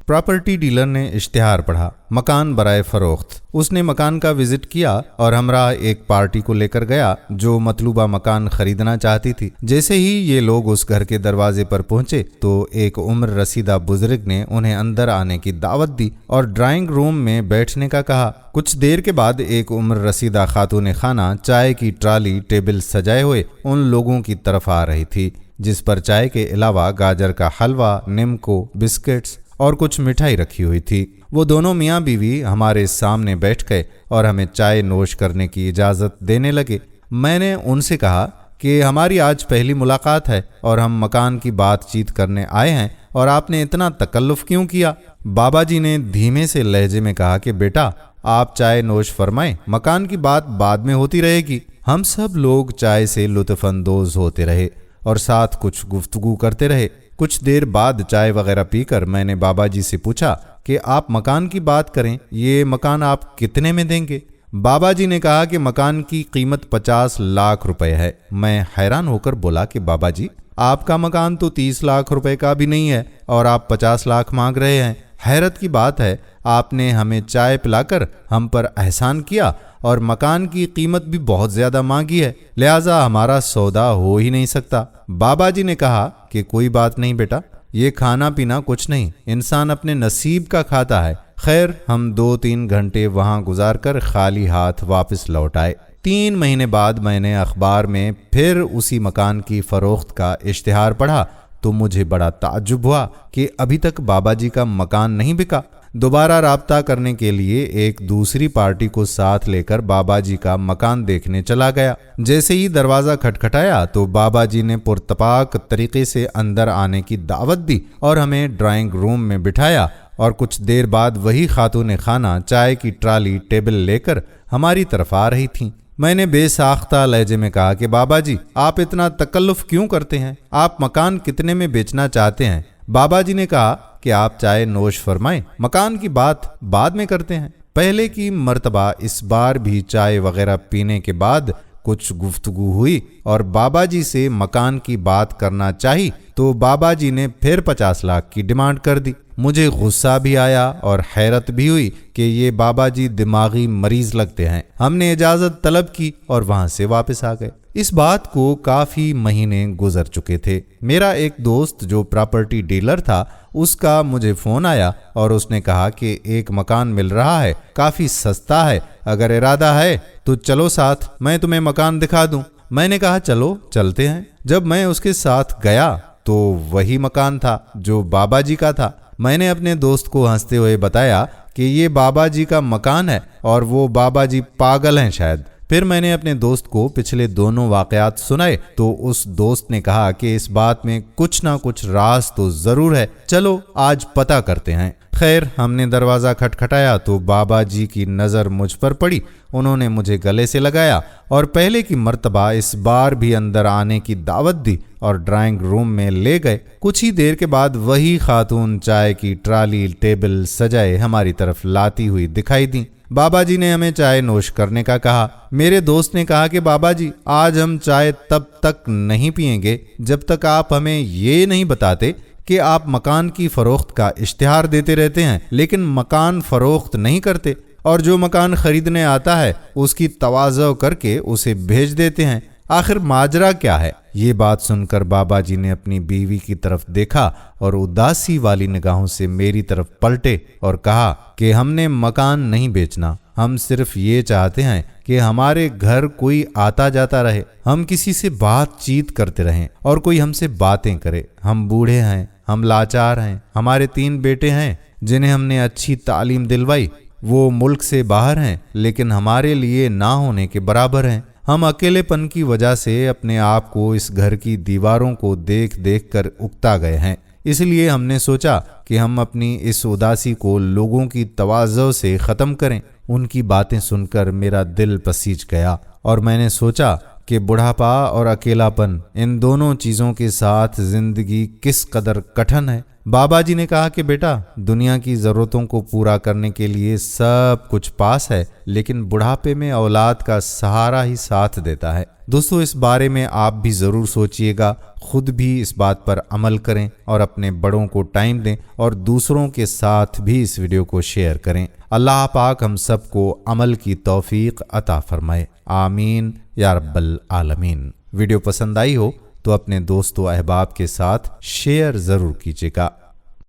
Property dealer ने इश्तिहार पढ़ा, मकान बराए फरोख्त। उसने मकान का विजिट किया और हमरा एक पार्टी को लेकर गया जो मतलूबा मकान खरीदना चाहती थी। जैसे ही ये लोग उस घर के दरवाजे पर पहुंचे तो एक उम्र रसीदा बुजुर्ग ने उन्हें अंदर आने की दावत दी और ड्राइंग रूम में बैठने का कहा। कुछ देर के बाद एक उम्र रसीदा खातून खाना चाय की ट्राली टेबल सजाए हुए उन लोगों की तरफ आ रही थी, जिस पर चाय के अलावा गाजर का हलवा, निम्को, बिस्किट्स और कुछ मिठाई रखी हुई थी। वो दोनों मियाँ बीवी हमारे सामने बैठ गए और हमें चाय नोश करने की इजाज़त देने लगे। मैंने उनसे कहा कि हमारी आज पहली मुलाकात है और हम मकान की बातचीत करने आए हैं और आपने इतना तकल्लुफ़ क्यों किया। बाबा जी ने धीमे से लहजे में कहा कि बेटा, आप चाय नोश फरमाएं, मकान की बात बाद में होती रहेगी। हम सब लोग चाय से लुत्फ़अंदोज़ होते रहे और साथ कुछ गुफ्तगू करते रहे। कुछ देर बाद चाय वगैरह पीकर मैंने बाबा जी से पूछा कि आप मकान की बात करें, ये मकान आप कितने में देंगे। बाबा जी ने कहा कि मकान की कीमत 50 लाख रुपए है। मैं हैरान होकर बोला कि बाबा जी, आपका मकान तो 30 लाख रुपए का भी नहीं है और आप 50 लाख मांग रहे हैं। हैरत की बात है, आपने हमें चाय पिलाकर हम पर एहसान किया और मकान की कीमत भी बहुत ज़्यादा मांगी है, लिहाजा हमारा सौदा हो ही नहीं सकता। बाबा जी ने कहा कि कोई बात नहीं बेटा, ये खाना पीना कुछ नहीं, इंसान अपने नसीब का खाता है। खैर, हम 2-3 घंटे वहाँ गुजार कर खाली हाथ वापस लौट आए। 3 महीने बाद मैंने अखबार में फिर उसी मकान की फ़रोख्त का इश्तिहार पढ़ा तो मुझे बड़ा ताज्जुब हुआ कि अभी तक बाबा जी का मकान नहीं बिका। दोबारा राब्ता करने के लिए एक दूसरी पार्टी को साथ लेकर बाबा जी का मकान देखने चला गया। जैसे ही दरवाज़ा खटखटाया तो बाबा जी ने पुरतपाक तरीके से अंदर आने की दावत दी और हमें ड्राइंग रूम में बिठाया और कुछ देर बाद वही खातून खाना चाय की ट्राली टेबल लेकर हमारी तरफ आ रही थीं। मैंने बेसाख्ता लहजे में कहा कि बाबा जी, आप इतना तकल्लुफ़ क्यों करते हैं, आप मकान कितने में बेचना चाहते हैं। बाबा जी ने कहा कि आप चाय नोश फरमाएं, मकान की बात बाद में करते हैं। पहले की मर्तबा इस बार भी चाय वगैरह पीने के बाद कुछ गुफ्तगू हुई और बाबा जी से मकान की बात करना चाही तो बाबा जी ने फिर 50 लाख की डिमांड कर दी। मुझे गुस्सा भी आया और हैरत भी हुई कि ये बाबा जी दिमागी मरीज लगते हैं। हमने इजाज़त तलब की और वहाँ से वापस आ गए। इस बात को काफ़ी महीने गुजर चुके थे। मेरा एक दोस्त जो प्रॉपर्टी डीलर था, उसका मुझे फ़ोन आया और उसने कहा कि एक मकान मिल रहा है, काफ़ी सस्ता है, अगर इरादा है तो चलो साथ, मैं तुम्हें मकान दिखा दूं। मैंने कहा चलो चलते हैं। जब मैं उसके साथ गया तो वही मकान था जो बाबा जी का था। मैंने अपने दोस्त को हंसते हुए बताया कि ये बाबा जी का मकान है और वो बाबा जी पागल हैं शायद। फिर मैंने अपने दोस्त को पिछले दोनों वाकयात सुनाए तो उस दोस्त ने कहा कि इस बात में कुछ ना कुछ राज तो ज़रूर है, चलो आज पता करते हैं। खैर, हमने दरवाज़ा खटखटाया तो बाबा जी की नज़र मुझ पर पड़ी। उन्होंने मुझे गले से लगाया और पहले की मर्तबा इस बार भी अंदर आने की दावत दी और ड्राइंग रूम में ले गए। कुछ ही देर के बाद वही खातून चाय की ट्राली टेबल सजाए हमारी तरफ लाती हुई दिखाई दी। बाबा जी ने हमें चाय नोश करने का कहा। मेरे दोस्त ने कहा कि बाबा जी, आज हम चाय तब तक नहीं पिएंगे जब तक आप हमें ये नहीं बताते कि आप मकान की फ़रोख्त का इश्तिहार देते रहते हैं लेकिन मकान फ़रोख्त नहीं करते और जो मकान खरीदने आता है उसकी तवाज़ो करके उसे भेज देते हैं। आखिर माजरा क्या है। ये बात सुनकर बाबा जी ने अपनी बीवी की तरफ देखा और उदासी वाली निगाहों से मेरी तरफ पलटे और कहा कि हमने मकान नहीं बेचना, हम सिर्फ ये चाहते हैं कि हमारे घर कोई आता जाता रहे, हम किसी से बातचीत करते रहें और कोई हमसे बातें करे। हम बूढ़े हैं, हम लाचार हैं, हमारे 3 बेटे हैं जिन्हें हमने अच्छी तालीम दिलवाई, वो मुल्क से बाहर हैं लेकिन हमारे लिए ना होने के बराबर हैं। हम अकेलेपन की वजह से अपने आप को इस घर की दीवारों को देख देख कर उकता गए हैं। इसलिए हमने सोचा कि हम अपनी इस उदासी को लोगों की तवाज़ो से ख़त्म करें। उनकी बातें सुनकर मेरा दिल पसीज गया और मैंने सोचा कि बुढ़ापा और अकेलापन, इन दोनों चीज़ों के साथ ज़िंदगी किस कदर कठिन है। बाबा जी ने कहा कि बेटा, दुनिया की ज़रूरतों को पूरा करने के लिए सब कुछ पास है लेकिन बुढ़ापे में औलाद का सहारा ही साथ देता है। دوستو اس بارے میں آپ بھی ضرور سوچئے گا، خود بھی اس بات پر عمل کریں اور اپنے بڑوں کو ٹائم دیں اور دوسروں کے ساتھ بھی اس ویڈیو کو شیئر کریں۔ اللہ پاک ہم سب کو عمل کی توفیق عطا فرمائے، آمین یا رب العالمین۔ ویڈیو پسند آئی ہو تو اپنے دوست و احباب کے ساتھ شیئر ضرور کیجیے گا۔